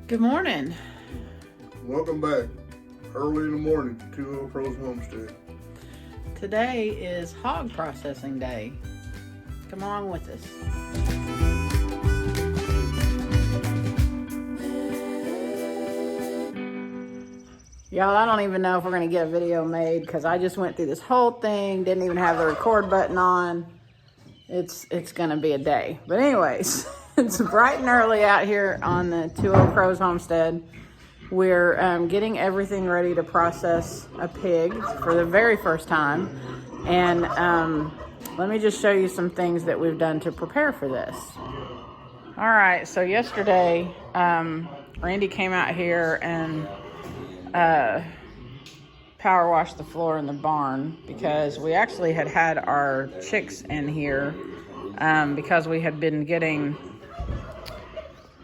Good morning. Welcome back. Early in the morning to 20 Pros Homestead. Today is hog processing day. Come along with us. Y'all, I don't even know if we're going to get a video made because I just went through this whole thing, didn't even have the record button on. It's going to be a day. But anyways, it's bright and early out here on the 20 Pros Homestead. We're getting everything ready to process a pig for the very first time. And let me just show you some things that we've done to prepare for this. All right, so yesterday, Randy came out here and power washed the floor in the barn because we actually had our chicks in here because we had been getting,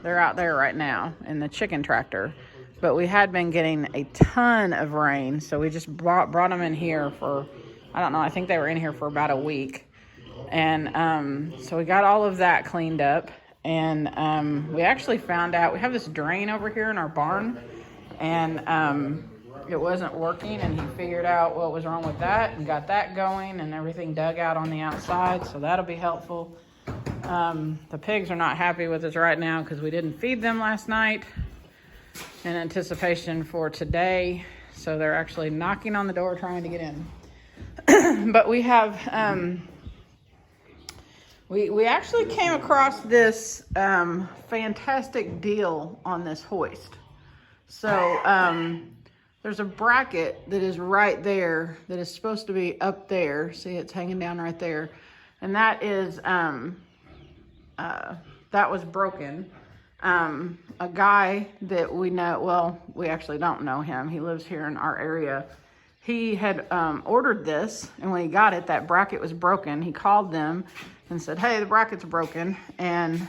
they're out there right now in the chicken tractor, but we had been getting a ton of rain, so we just brought them in here for, I don't know, I think they were in here for about a week. And so we got all of that cleaned up, and we actually found out, we have this drain over here in our barn, and it wasn't working, and he figured out what was wrong with that and got that going, and everything dug out on the outside, so that'll be helpful. The pigs are not happy with us right now because we didn't feed them last night in anticipation for today, so they're actually knocking on the door trying to get in. But we have we actually came across this fantastic deal on this hoist. So there's a bracket that is right there that is supposed to be up there. See, it's hanging down right there, and that is that was broken. A guy that we know, well, we actually don't know him. He lives here in our area. He had ordered this, and when he got it, that bracket was broken. He called them and said, hey, the bracket's broken. And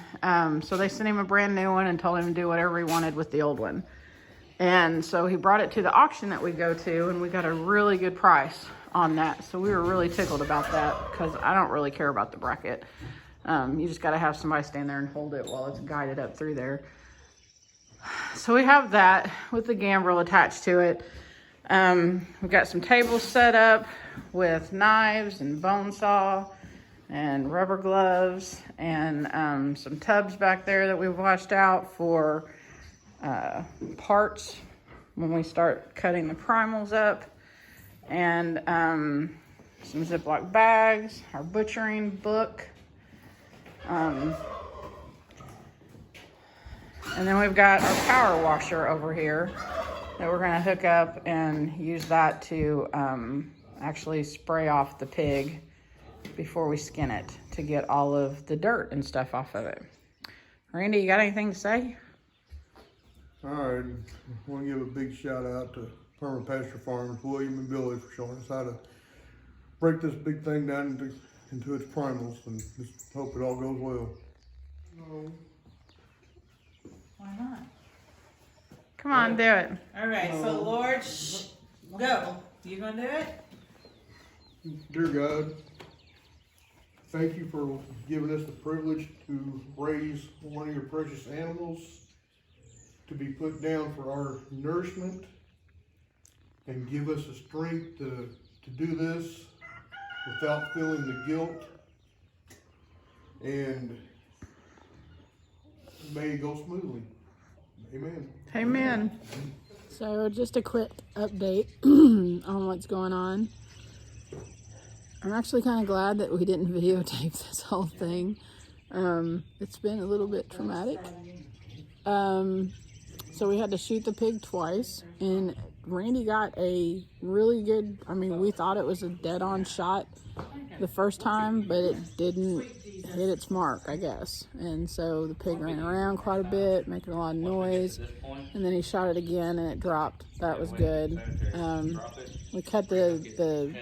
so they sent him a brand new one and told him to do whatever he wanted with the old one. And so he brought it to the auction that we go to, and we got a really good price on that. So we were really tickled about that because I don't really care about the bracket. You just got to have somebody stand there and hold it while it's guided up through there. So we have that with the gambrel attached to it. We've got some tables set up with knives and bone saw and rubber gloves and some tubs back there that we've washed out for parts when we start cutting the primals up, and some Ziploc bags, our butchering book. And then we've got our power washer over here that we're going to hook up and use that to actually spray off the pig before we skin it to get all of the dirt and stuff off of it. Randy, you got anything to say? All right, I want to give a big shout out to Perma Pasture Farms, William and Billy, for showing us how to break this big thing down into its primals, and just hope it all goes well. No. Why not? Come on, do it. All right, so Lord, go. You gonna do it? Dear God, thank you for giving us the privilege to raise one of your precious animals to be put down for our nourishment, and give us the strength to do this without feeling the guilt, and may it go smoothly. Amen. Amen. So just a quick update on what's going on. I'm actually kind of glad that we didn't videotape this whole thing. It's been a little bit traumatic. So we had to shoot the pig twice, and Randy got a really good, I mean, we thought it was a dead-on shot the first time, but it didn't hit its mark, I guess. And so the pig ran around quite a bit, making a lot of noise, and then he shot it again and it dropped. That was good. We cut the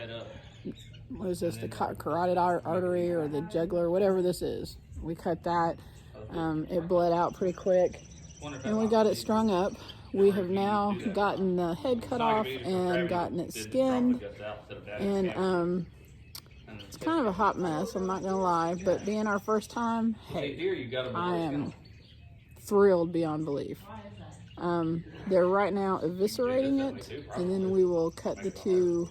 what is this, the carotid artery or the jugular, whatever this is. We cut that. It bled out pretty quick, and we got it strung up. We have now gotten the head cut off and gotten it skinned, and it's kind of a hot mess, I'm not gonna lie, but being our first time, hey, I am thrilled beyond belief. They're right now eviscerating it, and then we will cut the two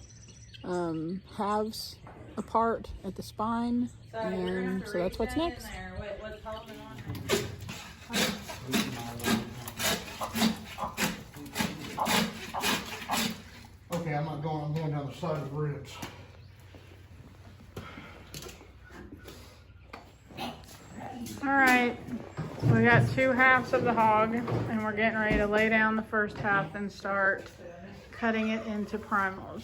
halves apart at the spine, and so that's what's next. Wait, what's holding on? Okay, I'm not going, I'm going down the side of the ribs. All right, we got two halves of the hog, and we're getting ready to lay down the first half and start cutting it into primals.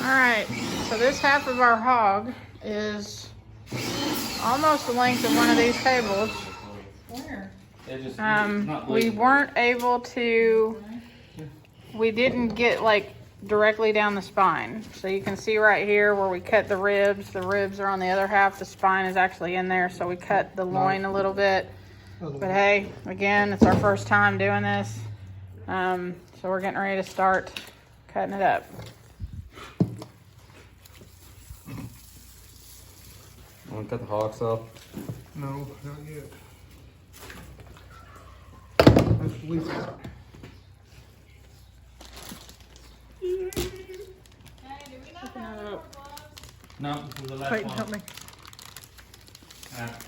All right, so this half of our hog is almost the length of one of these tables. Where? We weren't able to, we didn't get like directly down the spine. So you can see right here where we cut the ribs are on the other half, the spine is actually in there, so we cut the loin a little bit. But hey, again, it's our first time doing this. So we're getting ready to start cutting it up. Want to cut the hog off? No, not yet. Let's leave it. No, this is the last Clayton, one. help me.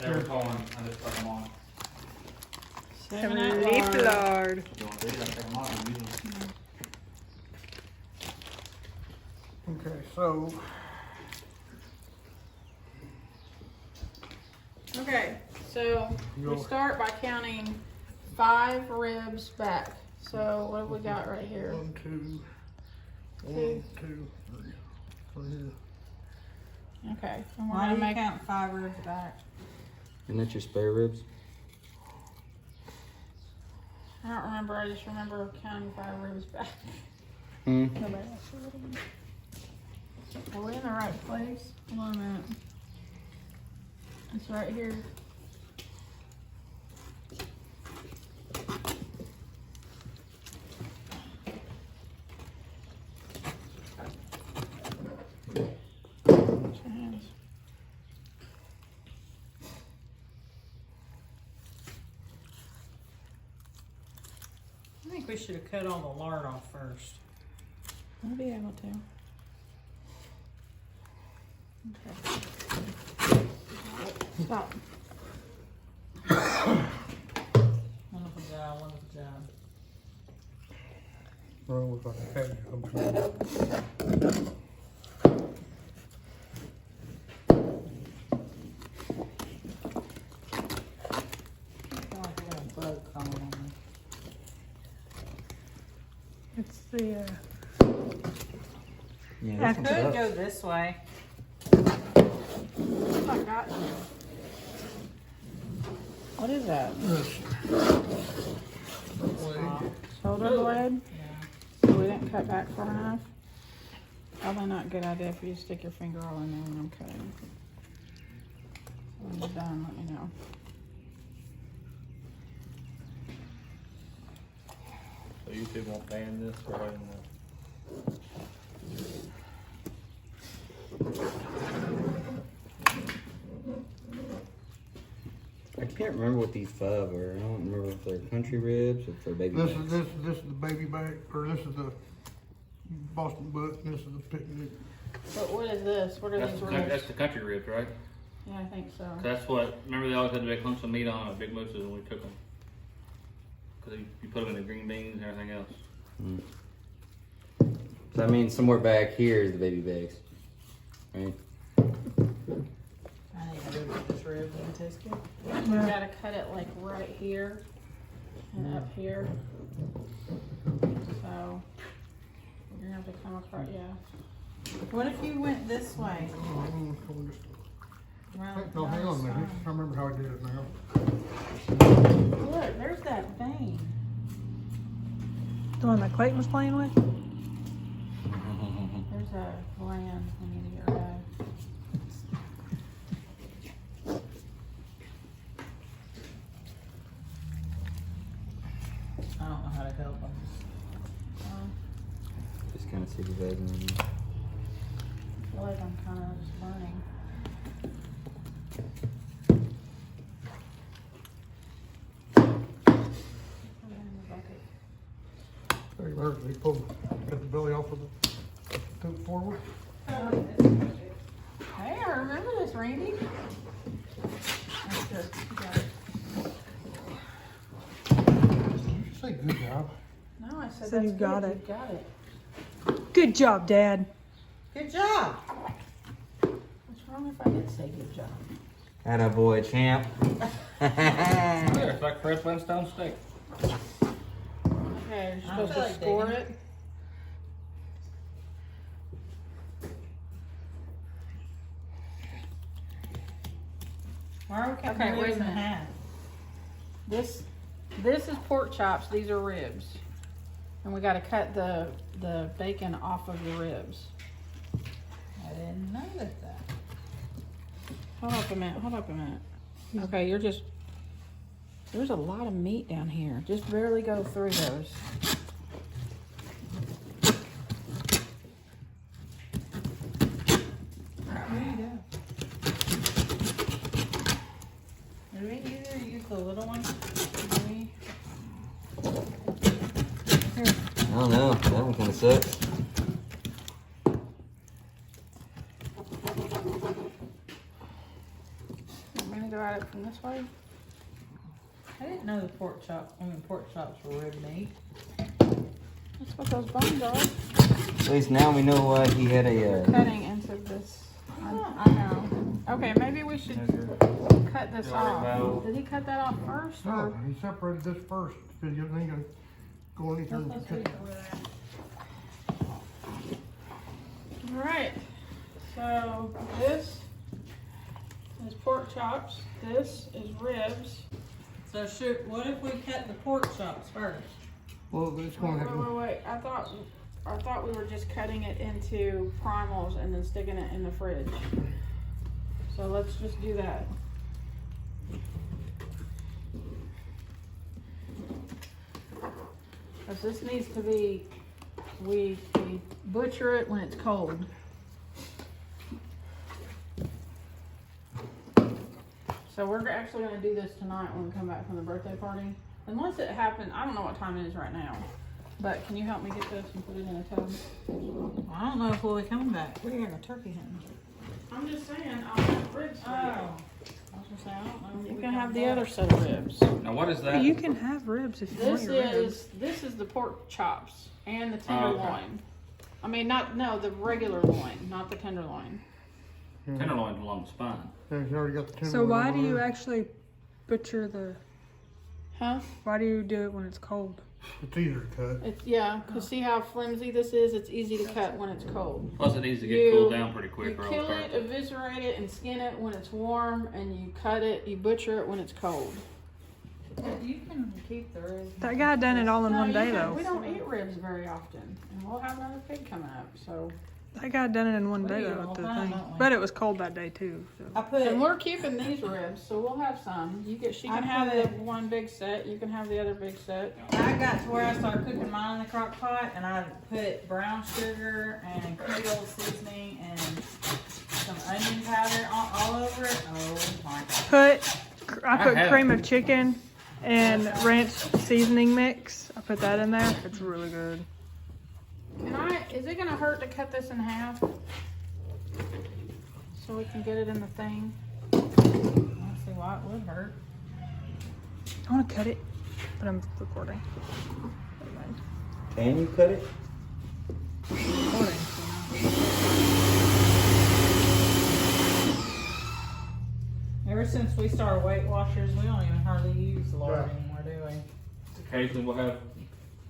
They were calling, I just put them on. Heavenly Lord. You want these? I take them off and use them. Okay, so, Okay, so we start by counting 5 ribs back. So what have we got right here? 1, 2, 1, 2, 3, 4. Okay, and we're Why gonna do you make count 5 ribs back? And that's your spare ribs? I don't remember, I just remember counting 5 ribs back. Hmm. Nobody else said it. Are we in the right place? Hold on a minute. It's right here. Wash your hands. I think we should have cut all the lard off first. I'll be able to. Okay. Stop. Wonderful job, wonderful job. Wrong with like a head comes from. I feel like I got a bug crawling on me. It's the, Yeah, I this could one's up. go this way. I got you. What is that? Shoulder blade? Yeah. So we didn't cut back far enough? Probably not a good idea if you stick your finger all in there when I'm cutting. When you're done, let me know. So you two won't ban this or waiting I can't remember what these 5 are. I don't remember if they're country ribs or if they're baby This backs. is the baby back, or this is the Boston butt, and this is the picnic. But what is this? What are That's these the, ribs? that's the country ribs, right? Yeah, I think so. That's what, remember they always had the big lumps of meat on at Big Moose's when we cook them? Cause you put them in the green beans and everything else. So I mean, somewhere back here is the baby backs. Right? I need to look at this rib and it tastes good. You gotta cut it like right here and up here. So you're gonna have to come across, yeah. What if you went this way? No, hang on a minute, I remember how I did it now. Look, there's that vein. The one that Clayton was playing with? There's a gland we need to get rid of. I don't know how to help him. Just kind of supervising them. I feel like I'm kind of just learning. Put it in the bucket. Hey, Larry, they pull, cut the belly off of the tote forward. Hey, I remember this, Randy. That's good. You got it. You say good job. No, I said So that's you good. got You it. got it. Good job, Dad. Good job. What's wrong if I did say good job? Atta boy, champ. Yeah, it's like Fred Flintstone steak. Okay, you're I supposed feel to like score digging. it. Why are we cutting Okay, the wait a ribs in minute. half? This is pork chops. These are ribs, and we got to cut the bacon off of the ribs. I didn't notice that. Hold up a minute. Hold up a minute. Okay, you're just. There's a lot of meat down here. Just barely go through those. There you go. Do we either use the little one? Maybe. I don't know. That one kind of sucks. I'm gonna go at it from this way. I didn't know the pork chops were rib meat. That's what those bones are. At least now we know why he had a. Cutting into this. I know. Okay, maybe we should cut this off. Did he cut that off first? No, Or? he separated this first, because you ain't gonna go anything. Let's leave it with that. All right. So this is pork chops. This is ribs. So what if we cut the pork chops first? Well, it's gonna have to. Wait. I thought we were just cutting it into primals and then sticking it in the fridge. So let's just do that. Because this needs to be, we butcher it when it's cold. So we're actually gonna do this tonight when we come back from the birthday party. Unless it happened, I don't know what time it is right now. But can you help me get this and put it in a tub? I don't know if we'll be coming back. We're having a turkey hunt. I'm just saying, I'll have ribs for you. I was gonna say, I don't know. if You we can got have the that. other set of ribs. Now what is that? You can have ribs if you want your ribs. This is the pork chops and the Oh, okay. tenderloin. I mean, the regular loin, not the tenderloin. Tenderloin's along the spine. Yeah, he's already got the tender. So why one do on you there. actually butcher the? Huh? Why do you do it when it's cold? It's easier to cut. It's, yeah, cause see how flimsy this is? It's easy to cut when it's cold. Plus it needs to get You- cooled down pretty You quick or else kill it it, eviscerate it, and skin it when it's warm, and you cut it, you butcher it when it's cold. You can keep the ribs. That guy done it all in No, one you day don't- We though. don't eat ribs very often, and we'll have another pig coming up, so. That guy done it in one We day eat though all with the the time, thing. don't we? But it was cold that day too. So. I put And we're keeping these ribs, so we'll have some. She can have the one big set, you can have the other big set. I got to where I started cooking mine in the crock pot, and I put brown sugar and Creole seasoning and some onion powder all over it. Oh my god! I put have cream it. of chicken and ranch seasoning mix. I put that in there. It's really good. Is it gonna hurt to cut this in half? So we can get it in the thing? I don't see why it would hurt. I want to cut it, but I'm recording. Can you cut it? Ever since we started Weight Watchers, we don't even hardly use lard Yeah. anymore, do we? Occasionally we'll have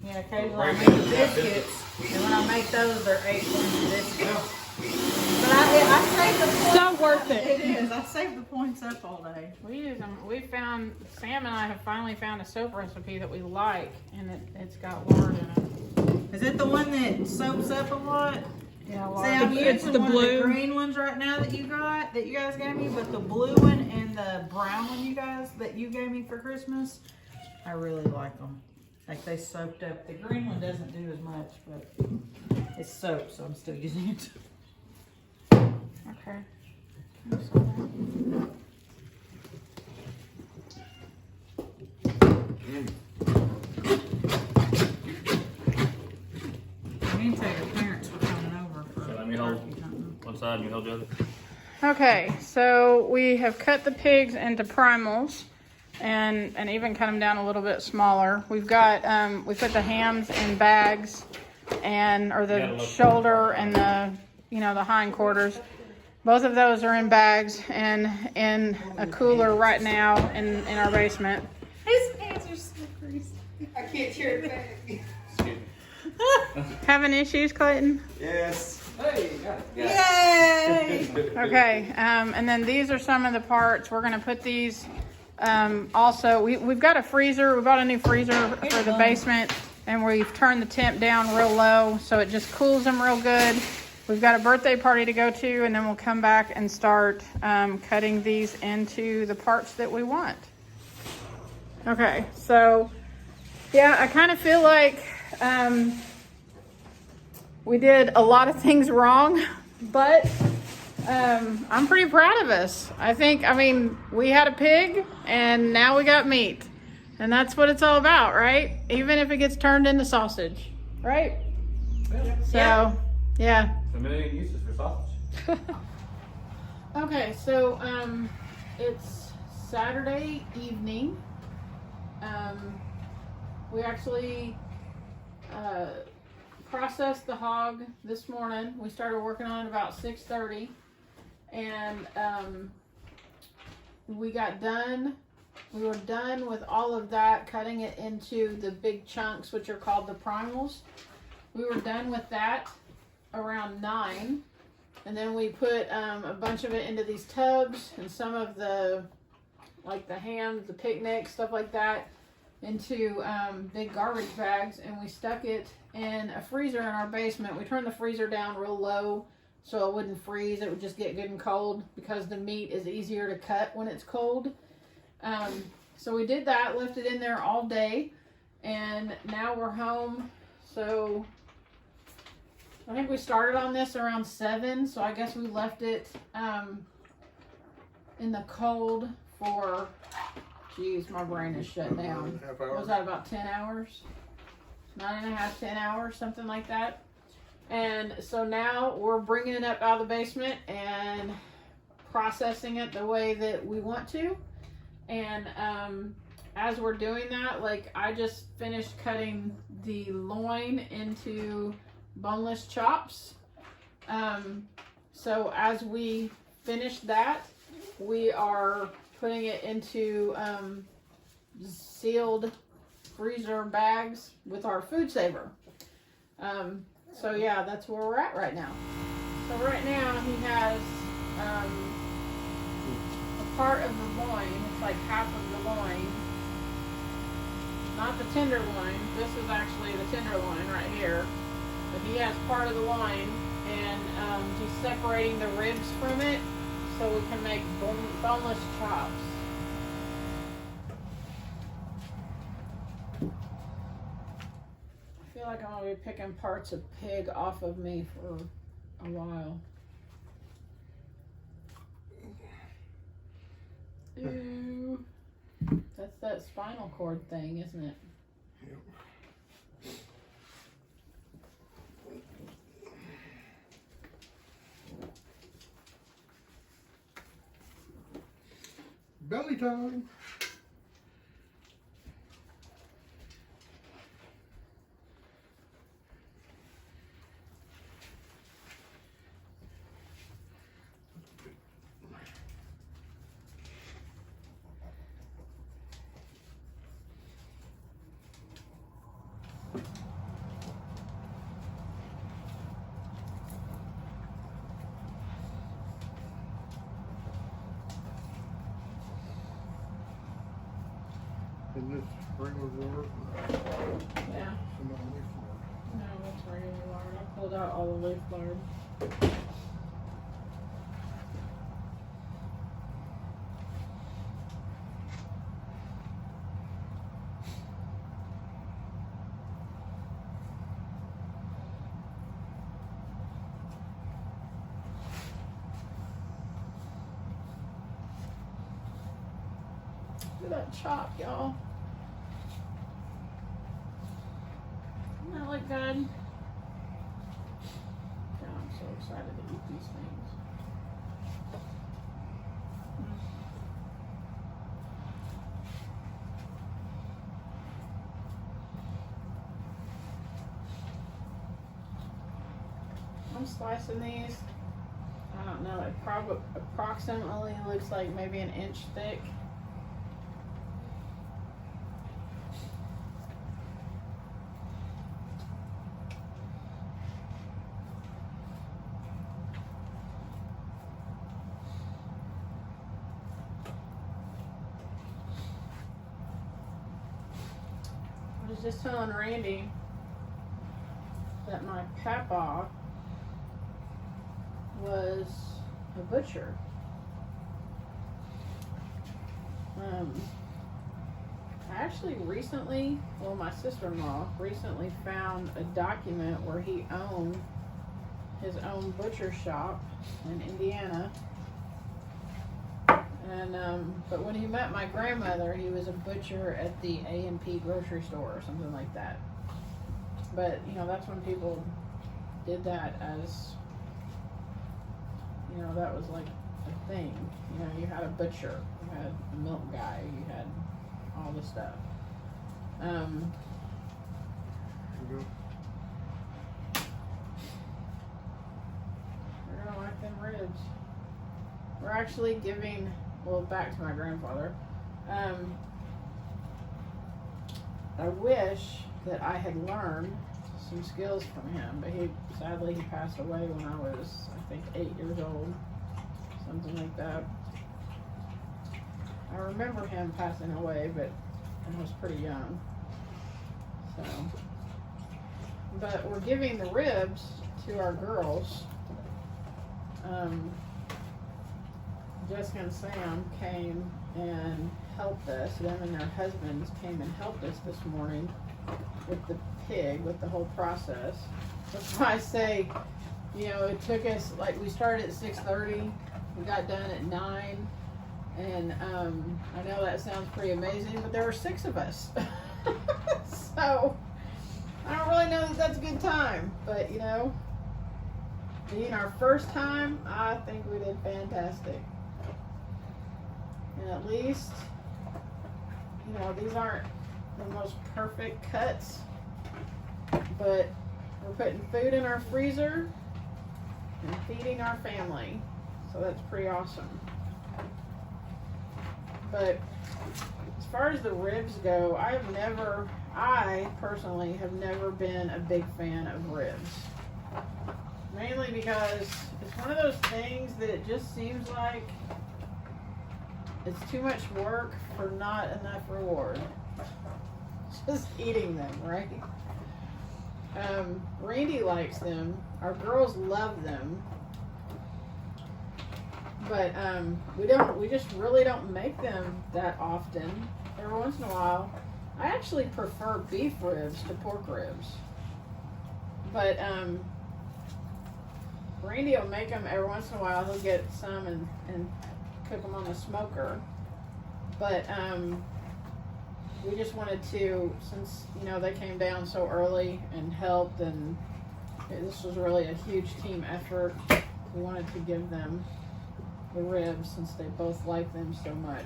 Yeah, occasionally I Right. make the biscuits, and when I make those, they're 8 points of biscuits. But I save the points. So worth it. It is. I save the points up all day. We use them. Sam and I have finally found a soap recipe that we like, and it's got lard in it. Is it the one that soaks up a lot? Yeah, See, I'm It's using the one blue. of the green ones right now that you guys gave me, but the blue one and the brown one that you gave me for Christmas, I really like them. Like they soaked up. The green one doesn't do as much, but it's soap, so I'm still using it. Okay. side, you hold the other. Okay, so we have cut the pigs into primals and even cut them down a little bit smaller. We've got, we put the hams in bags or the shoulder and the, the hindquarters. Both of those are in bags and in a cooler right now in our basement. His hands are so greasy. I can't share it back. Excuse me. Having issues, Clayton? Yes. Hey, got it. Yay! Okay, and then these are some of the parts. We're gonna put these, also, we've got a freezer. We bought a new freezer for the basement, and we've turned the temp down real low, so it just cools them real good. We've got a birthday party to go to, and then we'll come back and start cutting these into the parts that we want. Okay, so yeah, I kind of feel like we did a lot of things wrong, but I'm pretty proud of us. I mean, we had a pig and now we got meat. And that's what it's all about, right? Even if it gets turned into sausage, right? So, yeah. A million uses for sausage. Okay, so it's Saturday evening. We actually processed the hog this morning. We started working on it about 6:30, and we got done. We were done with all of that, cutting it into the big chunks, which are called the primals. We were done with that around 9, and then we put a bunch of it into these tubs, and some of the, like the ham, the picnic, stuff like that, into big garbage bags, and we stuck it in a freezer in our basement. We turned the freezer down real low so it wouldn't freeze. It would just get good and cold because the meat is easier to cut when it's cold. So we did that, left it in there all day, and now we're home. So I think we started on this around 7, so I guess we left it in the cold for, geez, my brain is shut down. What was that, about 10 hours? 9.5, 10 hours, something like that. And so now we're bringing it up out of the basement and processing it the way that we want to. And as we're doing that, like, I just finished cutting the loin into boneless chops. So as we finish that, we are putting it into sealed freezer bags with our food saver. So yeah, that's where we're at right now. So right now he has a part of the loin. It's like half of the loin, not the tenderloin. This is actually the tenderloin right here. But he has part of the loin, and he's separating the ribs from it so we can make boneless chops. I feel like I'm gonna be picking parts of pig off of me for a while. Ew. That's that spinal cord thing, isn't it? Belly time. And this regular water. Yeah. Some of the leaf water. No, that's regular lard. I pulled out all the leaf lard. Look at that chop, y'all. Doesn't that look good? God, I'm so excited to eat these things. I'm slicing these, I don't know, it probably approximately looks like maybe an inch thick. I was just telling Randy that my papa was a butcher. I actually recently, well, my sister-in-law recently found a document where he owned his own butcher shop in Indiana. And but when he met my grandmother, he was a butcher at the A&P grocery store or something like that. But you know, that's when people did that as, you know, that was like a thing. You know, you had a butcher, you had a milk guy, you had all this stuff. We're gonna like them ribs. We're actually giving, well, back to my grandfather. I wish that I had learned some skills from him, but sadly he passed away when I was, I think, 8 years old, something like that. I remember him passing away, but I was pretty young. So, but we're giving the ribs to our girls. Jessica and Sam came and helped us. Them and their husbands came and helped us this morning with the pig, with the whole process. That's why I say, you know, it took us, like, we started at 6:30, we got done at 9, and I know that sounds pretty amazing, but there were 6 of us. So I don't really know that that's a good time, but you know, being our first time, I think we did fantastic. And at least, you know, these aren't the most perfect cuts, but we're putting food in our freezer and feeding our family, so that's pretty awesome. But as far as the ribs go, I personally have never been a big fan of ribs. Mainly because it's one of those things that it just seems like it's too much work for not enough reward. Just eating them, right? Randy likes them. Our girls love them. But we just really don't make them that often. Every once in a while. I actually prefer beef ribs to pork ribs. But Randy will make them every once in a while. He'll get some and cook them on the smoker. But we just wanted to, since, you know, they came down so early and helped, and this was really a huge team effort, we wanted to give them the ribs since they both like them so much.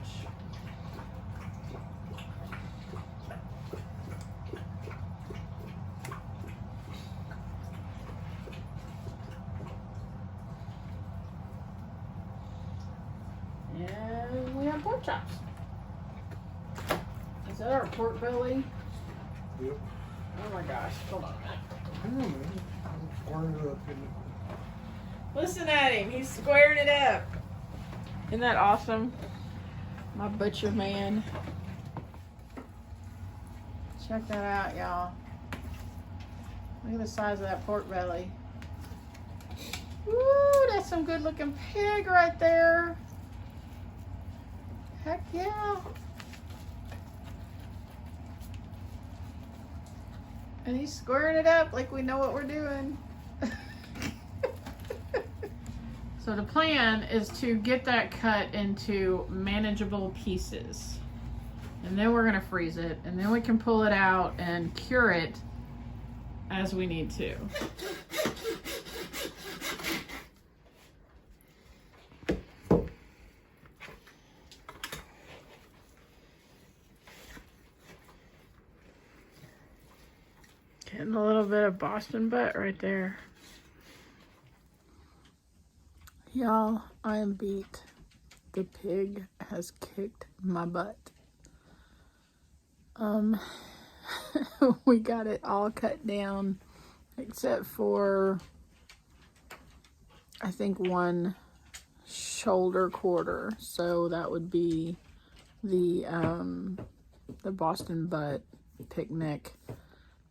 And we have pork chops. Is that our pork belly? Yep. Oh my gosh, hold on a minute. I don't know, man. I'm squaring it up, isn't it? Listen at him, he's squaring it up. Isn't that awesome? My butcher man. Check that out, y'all. Look at the size of that pork belly. Woo, that's some good looking pig right there. Heck yeah. And he's squaring it up like we know what we're doing. So the plan is to get that cut into manageable pieces. And then we're gonna freeze it, and then we can pull it out and cure it as we need to. Getting a little bit of Boston butt right there. Y'all, I am beat. The pig has kicked my butt. We got it all cut down except for, I think, one shoulder quarter. So that would be the Boston butt picnic.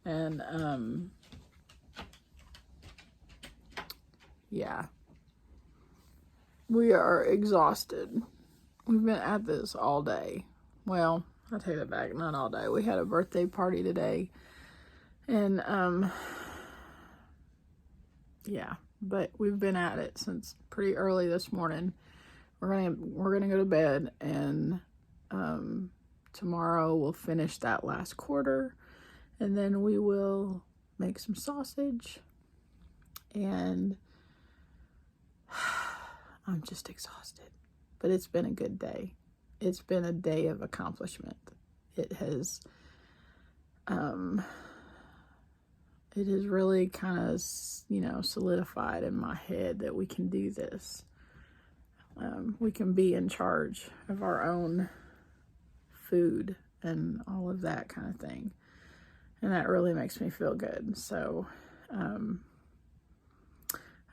And yeah, we are exhausted. We've been at this all day. Well, I take that back, not all day. We had a birthday party today, and yeah, but we've been at it since pretty early this morning. We're gonna go to bed, and tomorrow we'll finish that last quarter, and then we will make some sausage, and I'm just exhausted. But it's been a good day. It's been a day of accomplishment. It has really kind of, solidified in my head that we can do this. We can be in charge of our own food and all of that kind of thing. And that really makes me feel good. So, I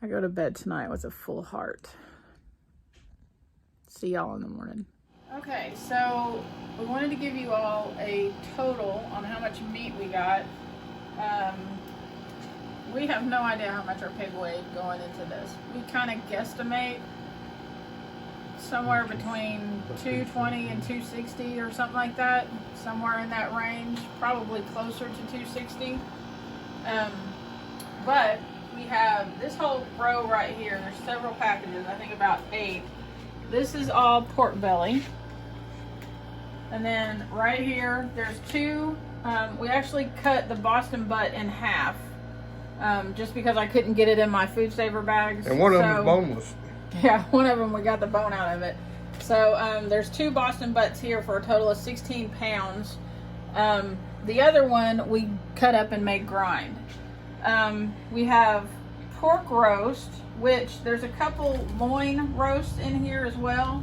go to bed tonight with a full heart. See y'all in the morning. Okay, so we wanted to give you all a total on how much meat we got. We have no idea how much our pig weighed going into this. We kind of guesstimate somewhere between 220 and 260 or something like that. Somewhere in that range, probably closer to 260. But we have this whole row right here. There's several packages, I think about 8. This is all pork belly. And then right here, there's 2. We actually cut the Boston butt in half, just because I couldn't get it in my food saver bags. And one of them is boneless. Yeah, one of them, we got the bone out of it. So there's 2 Boston butts here for a total of 16 pounds. The other one we cut up and made grind. We have pork roast, which there's a couple loin roasts in here as well.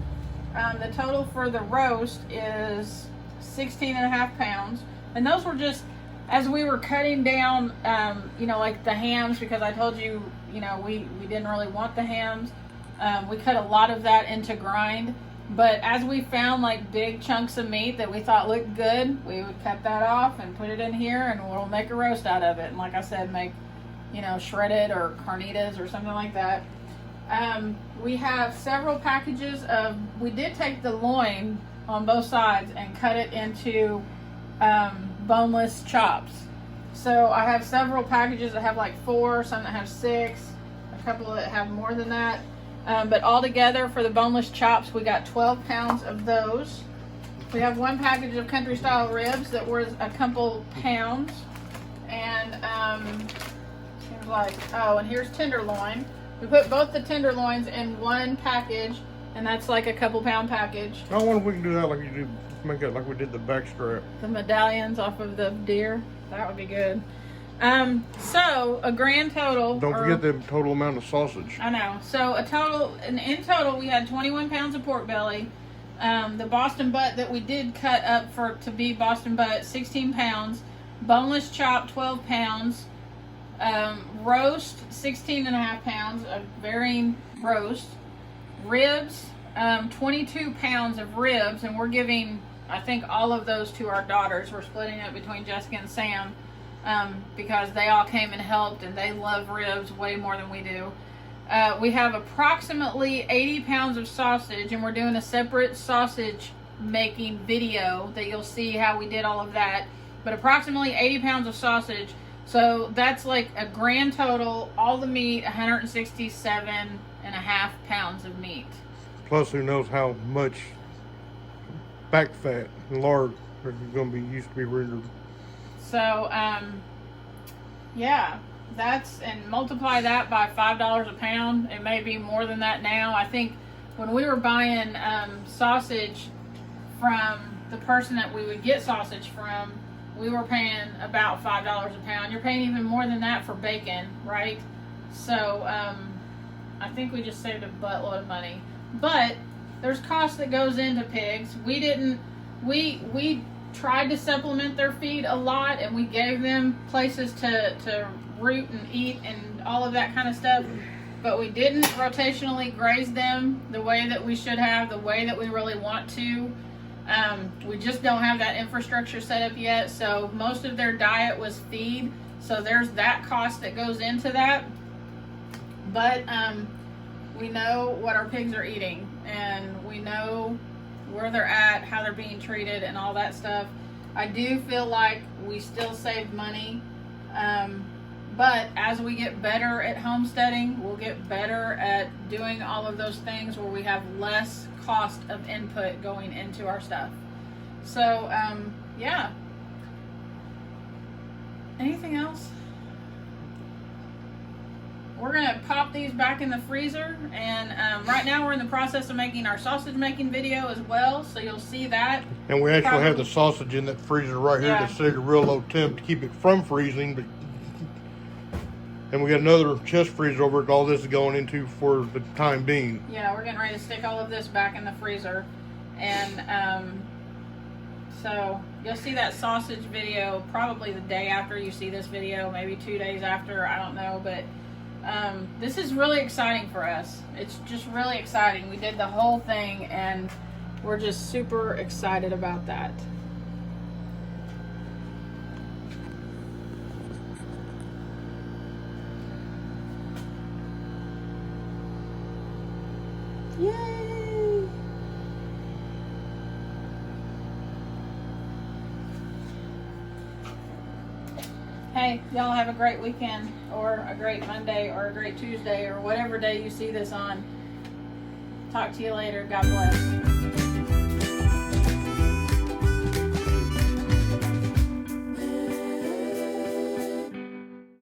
The total for the roast is 16.5 pounds. And those were just, as we were cutting down, like the hams, because I told you, we didn't really want the hams. We cut a lot of that into grind. But as we found like big chunks of meat that we thought looked good, we would cut that off and put it in here, and we'll make a roast out of it. And like I said, make, shredded or carnitas or something like that. We have several packages of, we did take the loin on both sides and cut it into boneless chops. So I have several packages that have like 4, some that have 6, a couple that have more than that. But all together for the boneless chops, we got 12 pounds of those. We have 1 package of country style ribs that was a couple pounds. And seems like, and here's tenderloin. We put both the tenderloins in 1 package, and that's like a couple pound package. I wonder if we can do that like you do, make it like we did the back strap. The medallions off of the deer, that would be good. So a grand total. Don't forget the total amount of sausage. I know. So in total, we had 21 pounds of pork belly. The Boston butt that we did cut up to be Boston butt, 16 pounds. Boneless chop, 12 pounds. Roast, 16.5 pounds of varying roast. Ribs, 22 pounds of ribs, and we're giving, I think, all of those to our daughters. We're splitting it between Jessica and Sam, because they all came and helped, and they love ribs way more than we do. We have approximately 80 pounds of sausage, and we're doing a separate sausage making video that you'll see how we did all of that. But approximately 80 pounds of sausage. So that's like a grand total, all the meat, 167.5 pounds of meat. Plus, who knows how much back fat and lard are going to be used to be rendered. So, yeah, and multiply that by $5 a pound. It may be more than that now. I think when we were buying sausage from the person that we would get sausage from, we were paying about $5 a pound. You're paying even more than that for bacon, right? So, I think we just saved a buttload of money. But there's cost that goes into pigs. We tried to supplement their feed a lot, and we gave them places to root and eat and all of that kind of stuff. But we didn't rotationally graze them the way that we should have, the way that we really want to. We just don't have that infrastructure set up yet. So most of their diet was feed. So there's that cost that goes into that. But we know what our pigs are eating, and we know where they're at, how they're being treated, and all that stuff. I do feel like we still saved money. But as we get better at homesteading, we'll get better at doing all of those things where we have less cost of input going into our stuff. So, yeah. Anything else? We're gonna pop these back in the freezer, and right now we're in the process of making our sausage making video as well, so you'll see that. And we actually have Probably. the sausage in that freezer right here Yeah. that's set at a real low temp to keep it from freezing. But and we got another chest freezer over all this is going into for the time being. Yeah, we're getting ready to stick all of this back in the freezer, and so you'll see that sausage video probably the day after you see this video, maybe 2 days after, I don't know, but this is really exciting for us. It's just really exciting. We did the whole thing, and we're just super excited about that. Yay! Hey, y'all have a great weekend, or a great Monday, or a great Tuesday, or whatever day you see this on. Talk to you later. God bless.